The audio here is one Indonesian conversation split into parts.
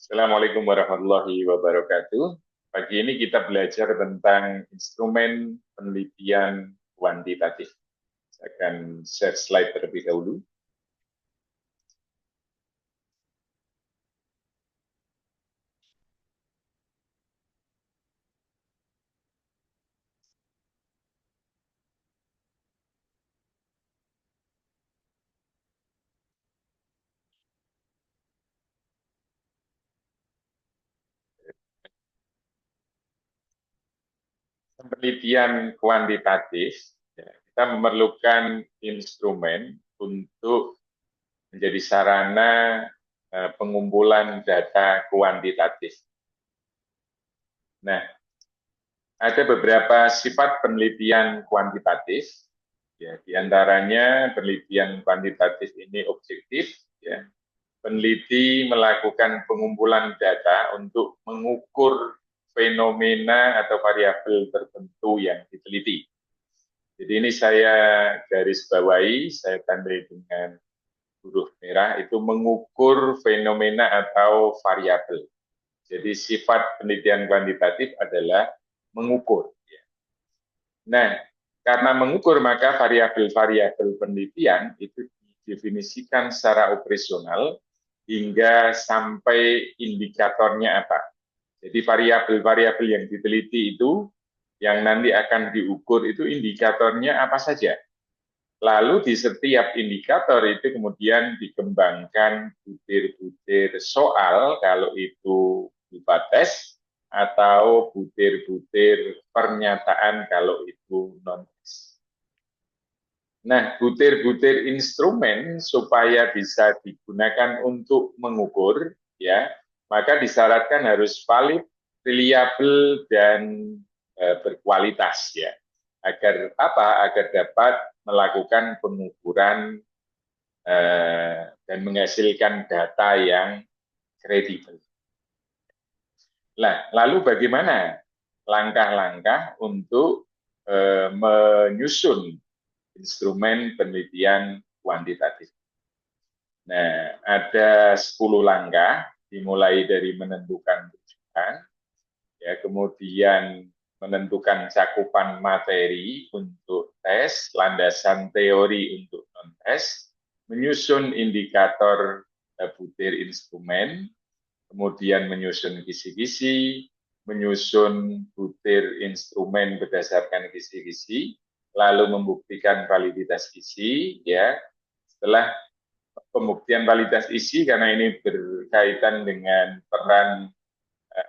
Assalamualaikum warahmatullahi wabarakatuh. Pagi ini kita belajar tentang instrumen penelitian kuantitatif. Saya akan share slide terlebih dahulu. Penelitian kuantitatif, kita memerlukan instrumen untuk menjadi sarana pengumpulan data kuantitatif. Nah, ada beberapa sifat penelitian kuantitatif, ya, diantaranya penelitian kuantitatif ini objektif, ya. Peneliti melakukan pengumpulan data untuk mengukur fenomena atau variabel tertentu yang diteliti. Jadi ini saya garis bawahi, saya tandai dengan huruf merah, itu mengukur fenomena atau variabel. Jadi sifat penelitian kuantitatif adalah mengukur. Nah, karena mengukur maka variabel-variabel penelitian itu didefinisikan secara operasional hingga sampai indikatornya apa. Jadi variabel-variabel yang diteliti itu yang nanti akan diukur itu indikatornya apa saja. Lalu di setiap indikator itu kemudian dikembangkan butir-butir soal kalau itu berupa tes atau butir-butir pernyataan kalau itu non-tes. Nah, butir-butir instrumen supaya bisa digunakan untuk mengukur, ya, maka disyaratkan harus valid, reliable, dan berkualitas, ya. Agar apa? Agar dapat melakukan pengukuran dan menghasilkan data yang kredibel. Nah, lalu bagaimana langkah-langkah untuk menyusun instrumen penelitian kuantitatif? Nah, ada 10 langkah, dimulai dari menentukan tujuan, ya, kemudian menentukan cakupan materi untuk tes, landasan teori untuk non-tes, menyusun indikator butir instrumen, kemudian menyusun kisi-kisi, menyusun butir instrumen berdasarkan kisi-kisi, lalu membuktikan validitas isi, ya. Setelah pembuktian validitas isi, karena ini berkaitan dengan peran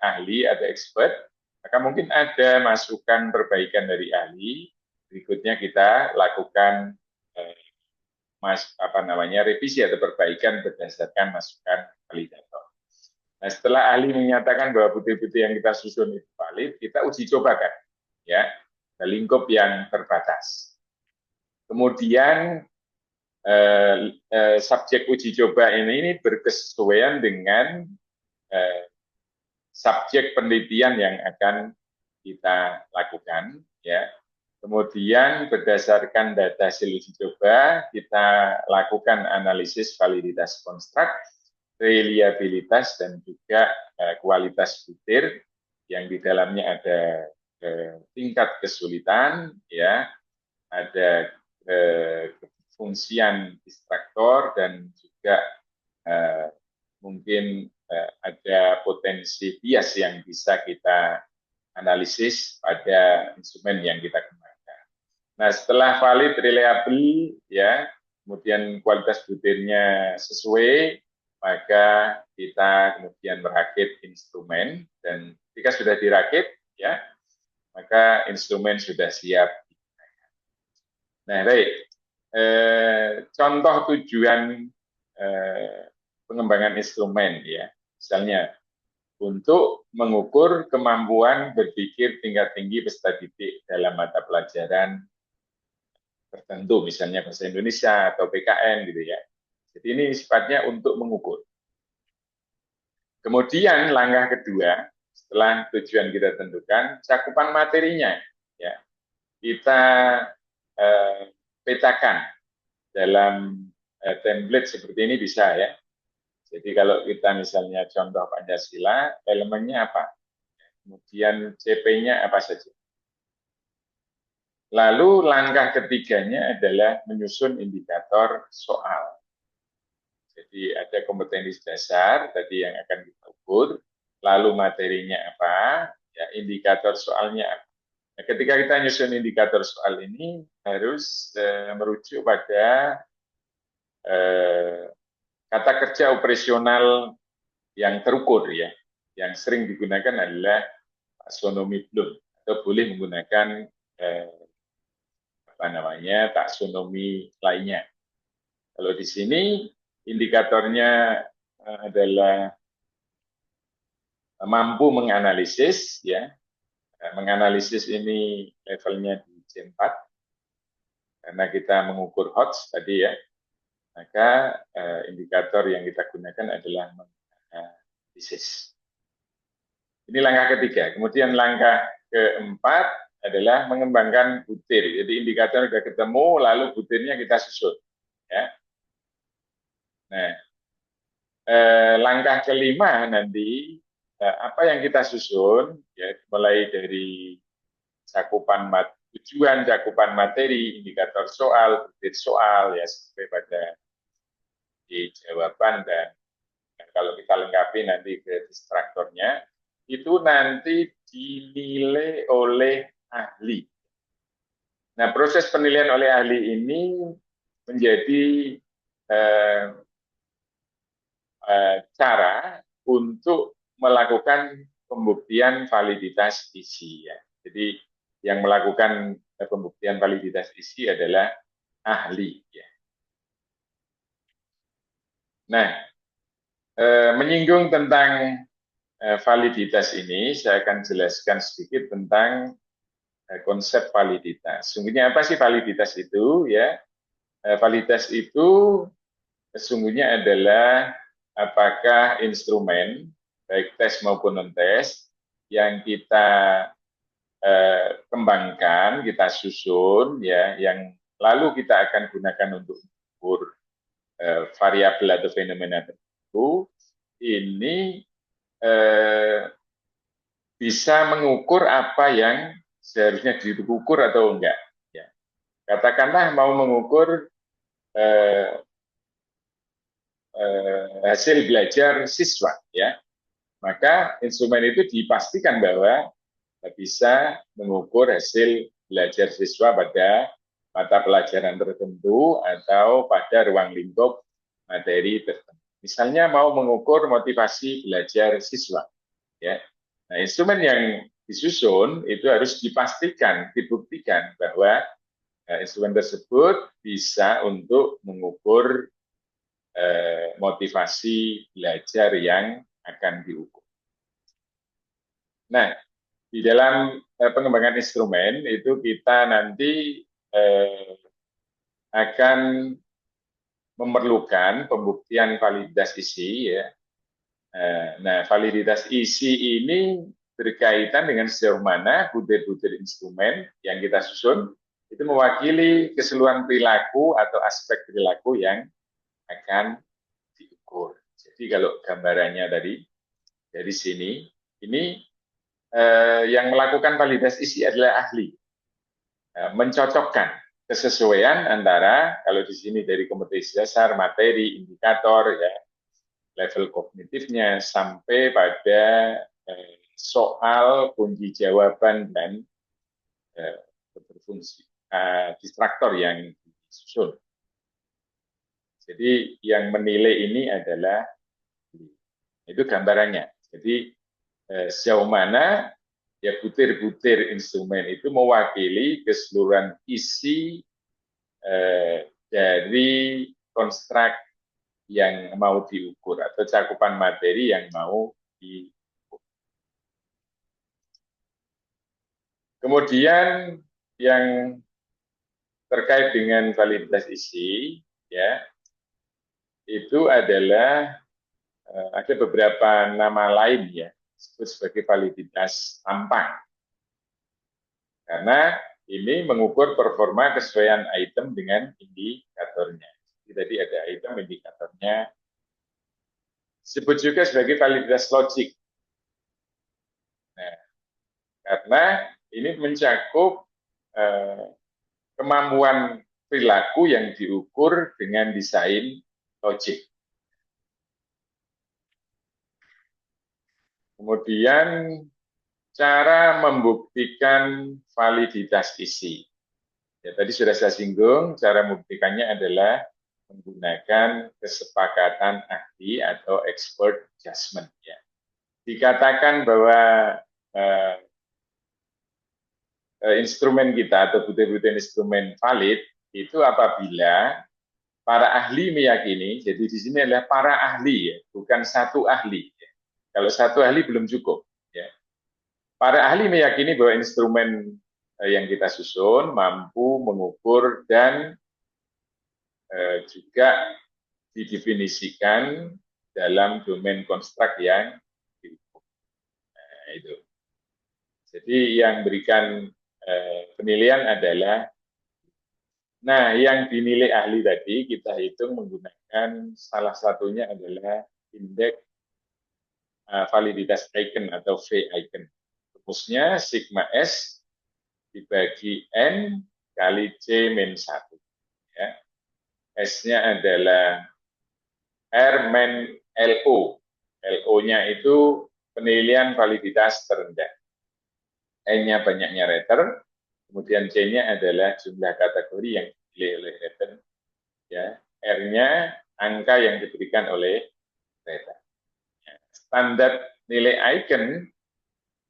ahli atau expert, maka mungkin ada masukan perbaikan dari ahli. Berikutnya kita lakukan revisi atau perbaikan berdasarkan masukan validator. Nah, setelah ahli menyatakan bahwa butir-butir yang kita susun itu valid, kita uji cobakan, ya, lingkup yang terbatas. Kemudian subjek uji coba ini berkesesuaian dengan subjek penelitian yang akan kita lakukan, ya. Kemudian berdasarkan data hasil uji coba, kita lakukan analisis validitas konstruk, reliabilitas, dan juga kualitas butir yang di dalamnya ada tingkat kesulitan, ya, ada fungsian distraktor, dan juga mungkin ada potensi bias yang bisa kita analisis pada instrumen yang kita kembangkan. Nah, setelah valid, reliable, ya, kemudian kualitas butirnya sesuai, maka kita kemudian merakit instrumen, dan ketika sudah dirakit, ya, maka instrumen sudah siap. Nah, baik. Contoh tujuan pengembangan instrumen, ya, misalnya untuk mengukur kemampuan berpikir tingkat tinggi peserta didik dalam mata pelajaran tertentu, misalnya bahasa Indonesia atau PKN, gitu ya. Jadi ini sifatnya untuk mengukur. Kemudian langkah kedua, setelah tujuan kita tentukan, cakupan materinya, ya, kita petakan dalam template seperti ini bisa, ya. Jadi kalau kita misalnya contoh Pancasila, elemennya apa? Kemudian CP-nya apa saja? Lalu langkah ketiganya adalah menyusun indikator soal. Jadi ada kompetensi dasar tadi yang akan kita ukur, lalu materinya apa, ya indikator soalnya apa. Nah, ketika kita nyusun indikator soal ini harus merujuk pada kata kerja operasional yang terukur ya, yang sering digunakan adalah taksonomi Bloom atau boleh menggunakan eh, apa namanya taksonomi lainnya. Kalau di sini indikatornya adalah mampu menganalisis ya. Menganalisis ini levelnya di C4 karena kita mengukur HOTS tadi ya. Maka indikator yang kita gunakan adalah menganalisis. Ini langkah ketiga. Kemudian langkah keempat adalah mengembangkan butir. Jadi indikator sudah ketemu, lalu butirnya kita susun. Ya. Nah, langkah kelima nanti apa yang kita susun, ya, mulai dari tujuan, cakupan materi, indikator soal, butir soal, ya sampai pada di jawaban dan kalau kita lengkapi nanti ke distraktornya, itu nanti dinilai oleh ahli. Nah, proses penilaian oleh ahli ini menjadi cara untuk melakukan pembuktian validitas isi. Ya. Jadi yang melakukan pembuktian validitas isi adalah ahli. Ya. Nah, menyinggung tentang validitas ini, saya akan jelaskan sedikit tentang konsep validitas. Sungguhnya apa sih validitas itu? Ya, validitas itu sesungguhnya adalah apakah instrumen baik tes maupun non tes yang kita kembangkan, kita susun, ya, yang lalu kita akan gunakan untuk mengukur variabel atau fenomena tertentu, ini bisa mengukur apa yang seharusnya diukur atau enggak. Ya. Katakanlah mau mengukur hasil belajar siswa, ya, maka instrumen itu dipastikan bahwa bisa mengukur hasil belajar siswa pada mata pelajaran tertentu atau pada ruang lingkup materi tertentu. Misalnya mau mengukur motivasi belajar siswa, ya. Nah, instrumen yang disusun itu harus dipastikan, dibuktikan bahwa instrumen tersebut bisa untuk mengukur motivasi belajar yang akan diukur. Nah, di dalam pengembangan instrumen itu kita nanti akan memerlukan pembuktian validitas isi, ya. Nah, validitas isi ini berkaitan dengan sejauh mana butir-butir instrumen yang kita susun itu mewakili keseluruhan perilaku atau aspek perilaku yang akan diukur. Jadi kalau gambarannya dari sini, ini yang melakukan validasi isi adalah ahli, mencocokkan kesesuaian antara kalau di sini dari kompetensi dasar, materi, indikator, ya, level kognitifnya sampai pada soal, kunci jawaban dan berfungsi distraktor yang disusun. Jadi yang menilai ini adalah itu gambarannya. Jadi sejauh mana ya butir-butir instrumen itu mewakili keseluruhan isi dari konstruk yang mau diukur atau cakupan materi yang mau diukur. Kemudian yang terkait dengan validitas isi, ya, itu adalah ada beberapa nama lain, ya, disebut sebagai validitas tampang. Karena ini mengukur performa kesesuaian item dengan indikatornya. Jadi tadi ada item indikatornya disebut juga sebagai validitas logik. Nah, karena ini mencakup kemampuan perilaku yang diukur dengan desain logik. Kemudian cara membuktikan validitas isi. Ya, tadi sudah saya singgung, cara membuktikannya adalah menggunakan kesepakatan ahli atau expert judgment. Ya. Dikatakan bahwa instrumen kita atau bukti-bukti instrumen valid itu apabila para ahli meyakini, jadi di sini adalah para ahli, ya, bukan satu ahli. Ya. Kalau satu ahli belum cukup. Ya. Para ahli meyakini bahwa instrumen yang kita susun mampu mengukur dan juga didefinisikan dalam domain konstruk yang diukur. Nah, itu. Jadi yang berikan penilaian adalah, nah yang dinilai ahli tadi kita hitung menggunakan salah satunya adalah indeks validitas icon atau V icon. Rumusnya sigma S dibagi N kali C min 1. Ya. S-nya adalah R min LO. LO-nya itu penilaian validitas terendah. N-nya banyaknya rater, kemudian C-nya adalah jumlah kategori yang dipilih oleh rater. Ya. R-nya angka yang diberikan oleh rater. Ya. Standar nilai icon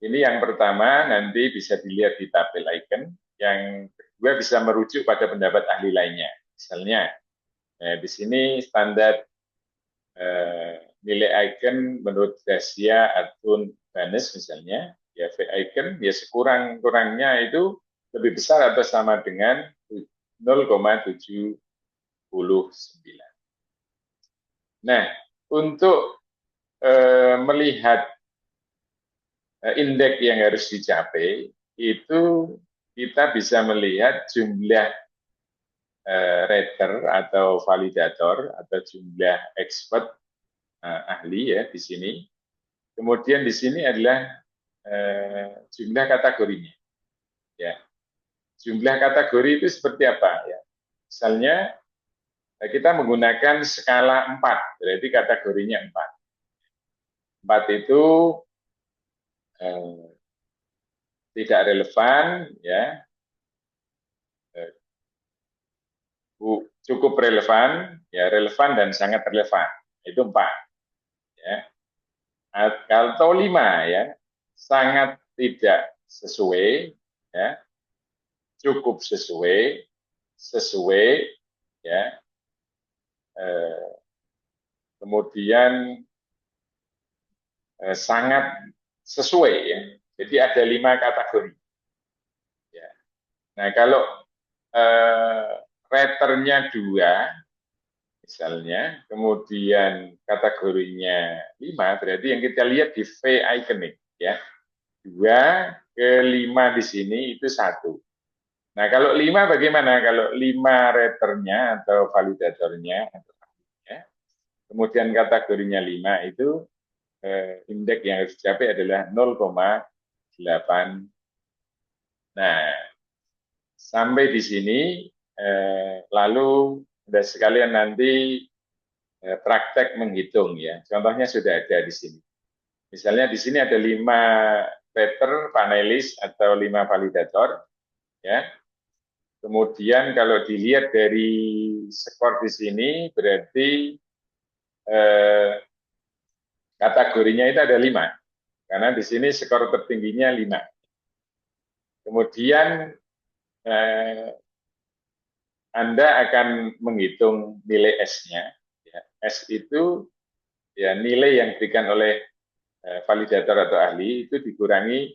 ini yang pertama nanti bisa dilihat di tabel icon, yang kedua bisa merujuk pada pendapat ahli lainnya. Misalnya, di sini standar nilai icon menurut Gracia Atun Banes misalnya, ya V icon ya sekurang-kurangnya itu lebih besar atau sama dengan 0,79. Nah, untuk melihat indeks yang harus dicapai, itu kita bisa melihat jumlah rater atau validator atau jumlah expert ahli ya di sini. Kemudian di sini adalah jumlah kategorinya. Ya, jumlah kategori itu seperti apa ya? Misalnya kita menggunakan skala 4, berarti kategorinya 4. 4 itu tidak relevan, ya, cukup relevan, ya relevan dan sangat relevan. Itu 4. Ya. Kalau 5 ya, sangat tidak sesuai, ya, cukup sesuai, sesuai, ya, kemudian sangat sesuai, ya. Jadi ada 5 kategori. Ya. Nah kalau raternya 2, misalnya, kemudian kategorinya 5, berarti yang kita lihat di V icon, ya. 2 ke 5 di sini itu 1. Nah, kalau 5 bagaimana? Kalau 5 raternya atau validatornya, kemudian kategorinya 5 itu indeks yang harus dicapai adalah 0,8. Nah, sampai di sini lalu ada sekalian nanti praktek menghitung ya. Contohnya sudah ada di sini. Misalnya di sini ada 5 rater panelis atau 5 validator ya. Kemudian kalau dilihat dari skor di sini berarti kategorinya itu ada 5. Karena di sini skor tertingginya 5. Kemudian Anda akan menghitung nilai S-nya. Ya. S itu ya nilai yang diberikan oleh validator atau ahli itu dikurangi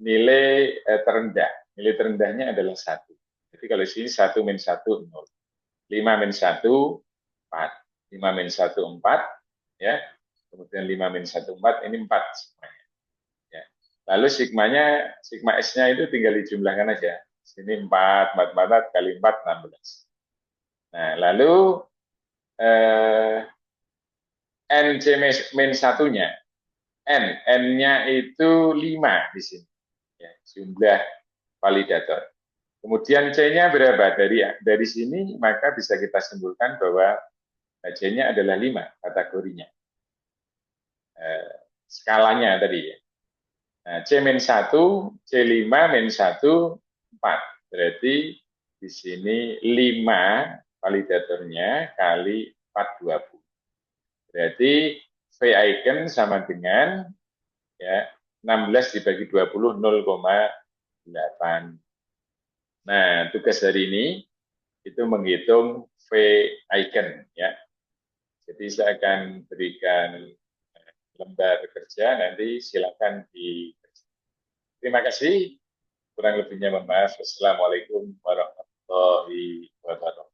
nilai terendah. Nilai terendahnya adalah 1. Jadi kalau di sini 1 min 1, 0. 5 min 1, 4. 5 min 1, 4. Ya. Kemudian 5 min 1, 4. Ini 4 sigmanya. Ya. Lalu sigma S-nya itu tinggal dijumlahkan aja. Sini 4, 4, 4, kali 4, 16. Nah, lalu N C min satunya, N-nya itu 5 di sini, ya, jumlah validator. Kemudian C-nya berapa? Dari sini maka bisa kita simpulkan bahwa C-nya adalah 5 kategorinya. Skalanya tadi ya. Nah, C-1, C5 min 1, 4. Berarti di sini 5 validatornya kali 4, 20. Berarti V icon sama dengan ya 16 dibagi 20, 0,8. Nah, tugas hari ini itu menghitung V icon ya. Jadi saya akan berikan lembar kerja, nanti silakan di. Terima kasih. Kurang lebihnya mohon maaf. Wassalamualaikum warahmatullahi wabarakatuh.